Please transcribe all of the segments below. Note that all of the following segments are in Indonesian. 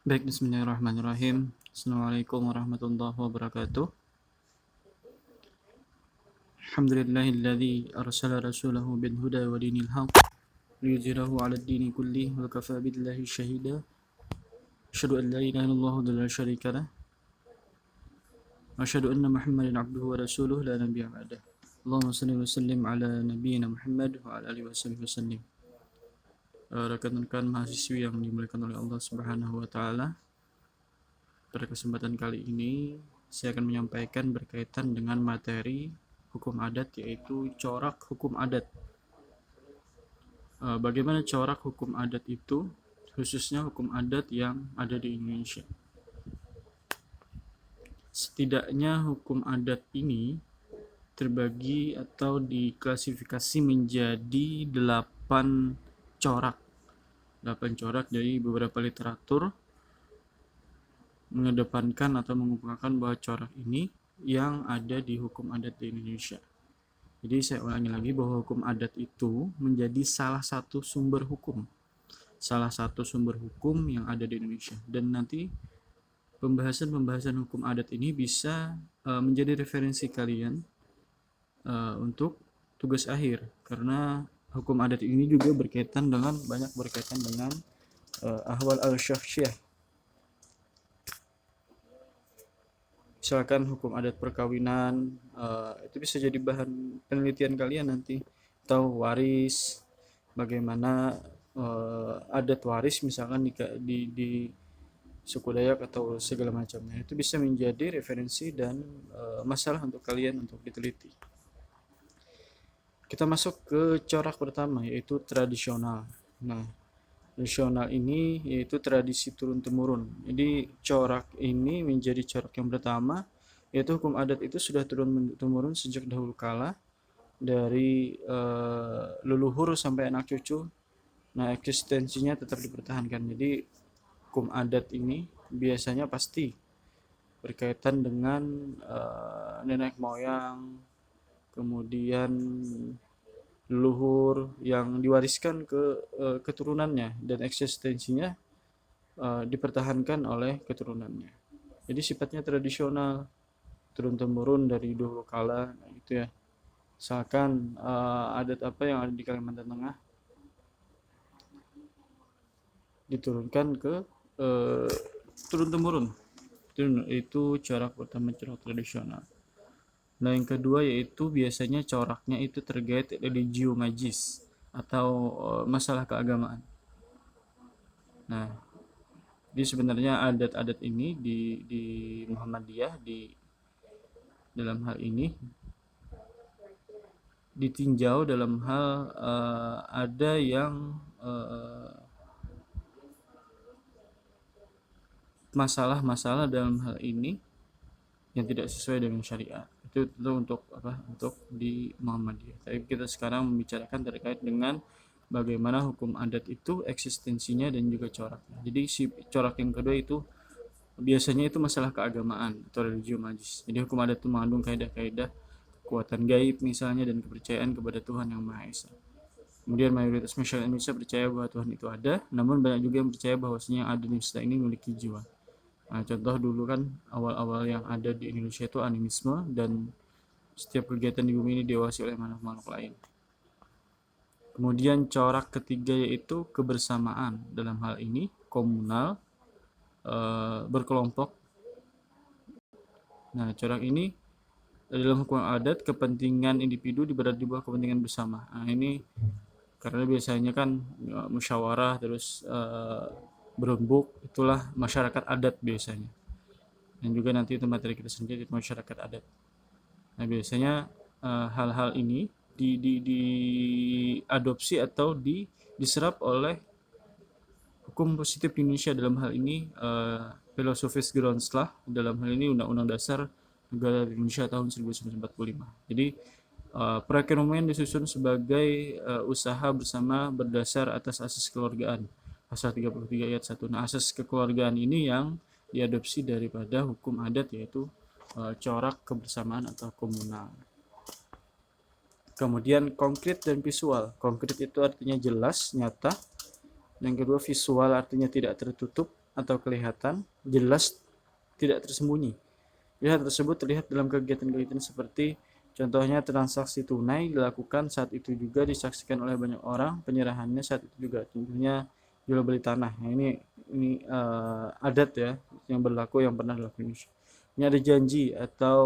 Baik, bismillahirrahmanirrahim. Assalamualaikum warahmatullahi wabarakatuh. Alhamdulillahilladzi arsala rasulahu bil huda wa dinil haq liyuzhirahu 'ala ad-dini kullih wa kafa billahi shahida. Asyhadu an la ilaha illallah wa la syarika lah. Wa asyhadu anna Muhammadan 'abduhu wa rasuluhu la nabiyya ba'dah. Allahumma shalli wa sallim ala nabiyyina Muhammad wa ala alihi washabihi wasallim. Rekan-rekan mahasiswi yang dimuliakan oleh Allah Subhanahu wa taala. Pada kesempatan kali ini, saya akan menyampaikan berkaitan dengan materi hukum adat, yaitu corak hukum adat. Bagaimana corak hukum adat itu, khususnya hukum adat yang ada di Indonesia. Setidaknya hukum adat ini terbagi atau diklasifikasi menjadi 8 corak. 8 corak dari beberapa literatur mengedepankan atau mengumpulkan bahwa corak ini yang ada di hukum adat di Indonesia. Jadi saya ulangi lagi bahwa hukum adat itu menjadi salah satu sumber hukum yang ada di Indonesia. Dan nanti pembahasan hukum adat ini bisa menjadi referensi kalian untuk tugas akhir, karena hukum adat ini juga banyak berkaitan dengan ahwal al-syakhsiyah. Misalkan hukum adat perkawinan, itu bisa jadi bahan penelitian kalian nanti. Atau waris, bagaimana adat waris misalkan di suku Dayak atau segala macamnya, itu bisa menjadi referensi dan masalah untuk kalian untuk diteliti. Kita masuk ke corak pertama, yaitu tradisional. Nah, tradisional ini yaitu tradisi turun-temurun. Jadi corak ini menjadi corak yang pertama, yaitu hukum adat itu sudah turun-temurun sejak dahulu kala dari leluhur sampai anak cucu. Nah, eksistensinya tetap dipertahankan. Jadi hukum adat ini biasanya pasti berkaitan dengan nenek moyang, kemudian leluhur yang diwariskan ke keturunannya, dan eksistensinya dipertahankan oleh keturunannya. Jadi sifatnya tradisional, turun temurun dari dahulu kala. Nah, gitu ya. Misalkan adat apa yang ada di Kalimantan Tengah diturunkan ke turun temurun. Itu corak pertama, corak tradisional. Nah, yang kedua yaitu biasanya coraknya itu terkait religio magis atau masalah keagamaan. Nah, jadi sebenarnya adat-adat ini di Muhammadiyah dalam hal ini ditinjau dalam hal ada yang masalah-masalah dalam hal ini yang tidak sesuai dengan syariat. Itu untuk di Muhammadiyah. Tapi kita sekarang membicarakan terkait dengan bagaimana hukum adat itu eksistensinya dan juga coraknya. Jadi si corak yang kedua itu biasanya itu masalah keagamaan atau religio magis. Jadi hukum adat itu mengandung kaidah-kaidah kekuatan gaib misalnya dan kepercayaan kepada Tuhan yang Maha Esa. Kemudian mayoritas masyarakat Indonesia percaya bahwa Tuhan itu ada, namun banyak juga yang percaya bahwasanya yang ada di Indonesia ini memiliki jiwa. Nah, contoh dulu kan awal-awal yang ada di Indonesia itu animisme, dan setiap kegiatan di bumi ini diawasi oleh makhluk-makhluk lain. Kemudian corak ketiga yaitu kebersamaan, dalam hal ini komunal, berkelompok. Nah, corak ini dalam hukum adat kepentingan individu diberat di bawah kepentingan bersama. Nah, ini karena biasanya kan musyawarah terus berembuk, itulah masyarakat adat biasanya. Dan juga nanti itu materi kita sendiri, masyarakat adat. Nah, biasanya hal-hal ini diadopsi atau diserap oleh hukum positif di Indonesia, dalam hal ini filosofis Groundslah, dalam hal ini Undang-Undang Dasar Negara Indonesia tahun 1945. Jadi perekonomian disusun sebagai usaha bersama berdasar atas asas kekeluargaan, pasal 33 ayat 1. Nah, asas kekeluargaan ini yang diadopsi daripada hukum adat, yaitu corak kebersamaan atau komunal. Kemudian konkret dan visual. Konkret itu artinya jelas, nyata. Yang kedua, visual artinya tidak tertutup atau kelihatan, jelas, tidak tersembunyi. Hal tersebut terlihat dalam kegiatan-kegiatan seperti contohnya transaksi tunai dilakukan saat itu juga disaksikan oleh banyak orang, penyerahannya saat itu juga. Contohnya jual beli tanah. Nah, ini adat ya yang berlaku yang pernah dilakukan Indonesia. Ini ada janji atau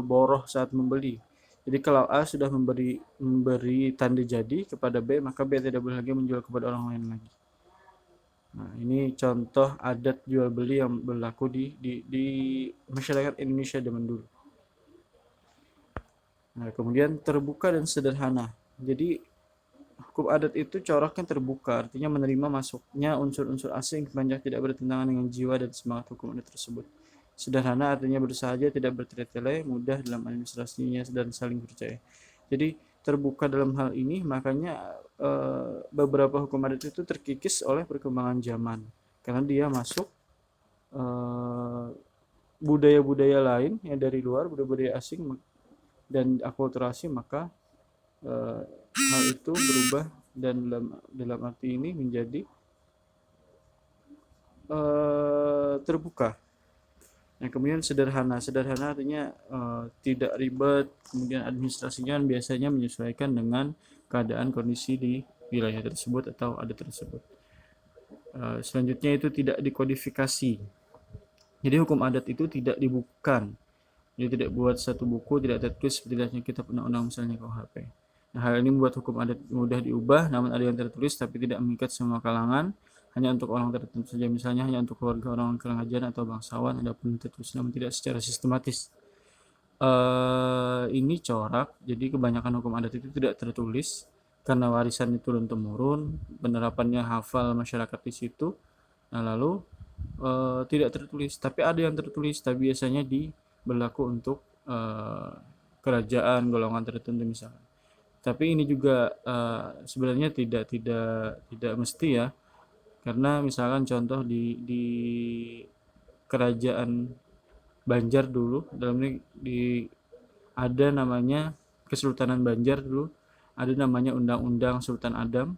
boroh saat membeli. Jadi kalau A sudah memberi tanda jadi kepada B, maka B tidak boleh lagi menjual kepada orang lain lagi. Nah, ini contoh adat jual beli yang berlaku di masyarakat Indonesia zaman dulu. Nah, kemudian terbuka dan sederhana. Jadi hukum adat itu coraknya terbuka, artinya menerima masuknya unsur-unsur asing sepanjang tidak bertentangan dengan jiwa dan semangat hukum adat tersebut. Sederhana artinya bersahaja, tidak bertele-tele, mudah dalam administrasinya dan saling percaya. Jadi terbuka dalam hal ini, makanya beberapa hukum adat itu terkikis oleh perkembangan zaman karena dia masuk budaya-budaya lain yang dari luar, budaya-budaya asing dan akulturasi, maka hal itu berubah dan dalam arti ini menjadi terbuka. Yang kemudian sederhana artinya tidak ribet, kemudian administrasinya biasanya menyesuaikan dengan keadaan kondisi di wilayah tersebut atau adat tersebut. Selanjutnya itu tidak dikodifikasi. Jadi hukum adat itu tidak dibukukan. Jadi tidak buat satu buku, tidak tertulis seperti dalam kitab undang-undang misalnya KUHP. Nah, hal ini membuat hukum adat mudah diubah, namun ada yang tertulis tapi tidak mengikat semua kalangan, hanya untuk orang tertentu saja, misalnya hanya untuk keluarga orang kerajaan atau bangsawan, adapun tertulis namun tidak secara sistematis. Ini corak, jadi kebanyakan hukum adat itu tidak tertulis karena warisan itu turun temurun, penerapannya hafal masyarakat di situ. Nah, lalu tidak tertulis, tapi ada yang tertulis, tapi biasanya berlaku untuk kerajaan golongan tertentu misalnya. Tapi ini juga sebenarnya tidak mesti ya, karena misalkan contoh di kerajaan Banjar dulu, dalam ini ada namanya Kesultanan Banjar dulu, ada namanya Undang-Undang Sultan Adam.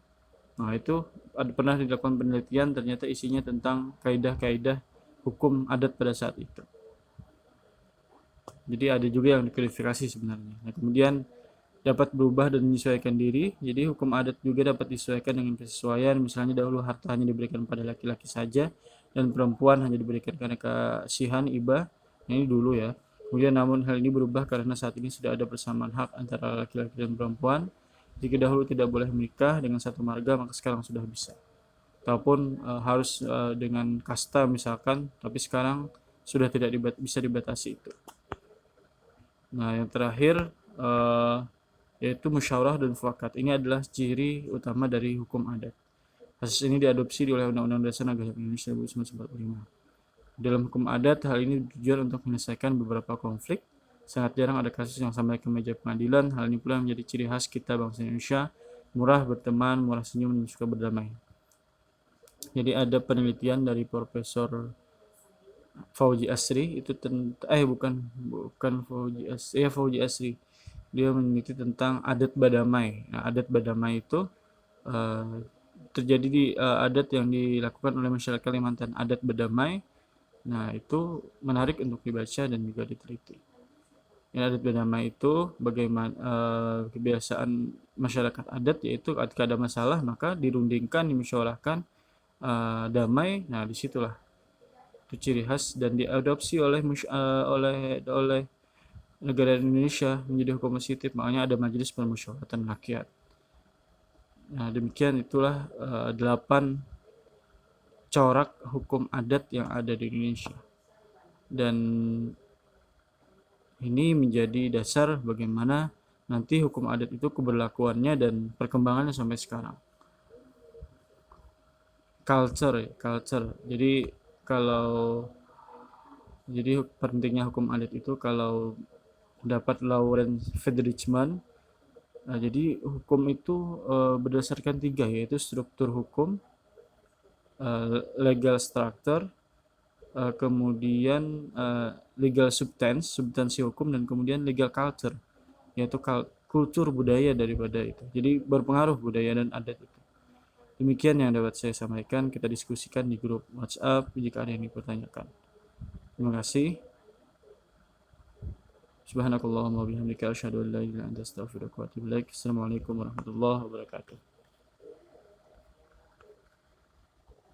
Nah, itu pernah dilakukan penelitian, ternyata isinya tentang kaidah-kaidah hukum adat pada saat itu. Jadi ada juga yang dikualifikasi sebenarnya. Nah, kemudian dapat berubah dan menyesuaikan diri. Jadi hukum adat juga dapat disesuaikan dengan kesesuaian. Misalnya dahulu harta hanya diberikan pada laki-laki saja dan perempuan hanya diberikan karena kasihan iba. Nah, ini dulu ya. Kemudian namun hal ini berubah karena saat ini sudah ada persamaan hak antara laki-laki dan perempuan. Jika dahulu tidak boleh menikah dengan satu marga, maka sekarang sudah bisa. Ataupun harus dengan kasta misalkan, tapi sekarang sudah tidak bisa dibatasi itu. Nah, yang terakhir yaitu musyawarah dan mufakat. Ini adalah ciri utama dari hukum adat. Kasus ini diadopsi oleh Undang-Undang Dasar Negara Indonesia 1945. Dalam hukum adat, hal ini tujuan untuk menyelesaikan beberapa konflik. Sangat jarang ada kasus yang sampai ke meja pengadilan. Hal ini pula menjadi ciri khas kita bangsa Indonesia, murah berteman, murah senyum, dan suka berdamai. Jadi ada penelitian dari Profesor Fauzi Asri itu bukan Fauzi Asri. Dia meneliti tentang adat badamai. Nah, adat badamai itu terjadi di adat yang dilakukan oleh masyarakat Kalimantan, adat badamai. Nah, itu menarik untuk dibaca dan juga diteliti. Ya, adat badamai itu bagaimana kebiasaan masyarakat adat, yaitu ketika ada masalah maka dirundingkan, dimusyawarahkan, damai. Nah, disitulah itu ciri khas dan diadopsi oleh negara Indonesia menjadi hukum positif, makanya ada majelis permusyawaratan rakyat. Nah, demikian itulah 8 corak hukum adat yang ada di Indonesia, dan ini menjadi dasar bagaimana nanti hukum adat itu keberlakuannya dan perkembangannya sampai sekarang. Culture. Jadi pentingnya hukum adat itu kalau dapat Lawrence Friedrichsman. Nah, jadi hukum itu berdasarkan 3, yaitu struktur hukum, legal structure, kemudian legal substansi hukum, dan kemudian legal culture, yaitu kultur budaya daripada itu. Jadi berpengaruh budaya dan adat itu. Demikian yang dapat saya sampaikan, kita diskusikan di grup WhatsApp jika ada yang dipertanyakan. Terima kasih. Subhanakallahumma wabihamdika asyhadu an la ilaha illa anta astaghfiruka wa atubu ilaik. Assalamualaikum warahmatullahi wabarakatuh.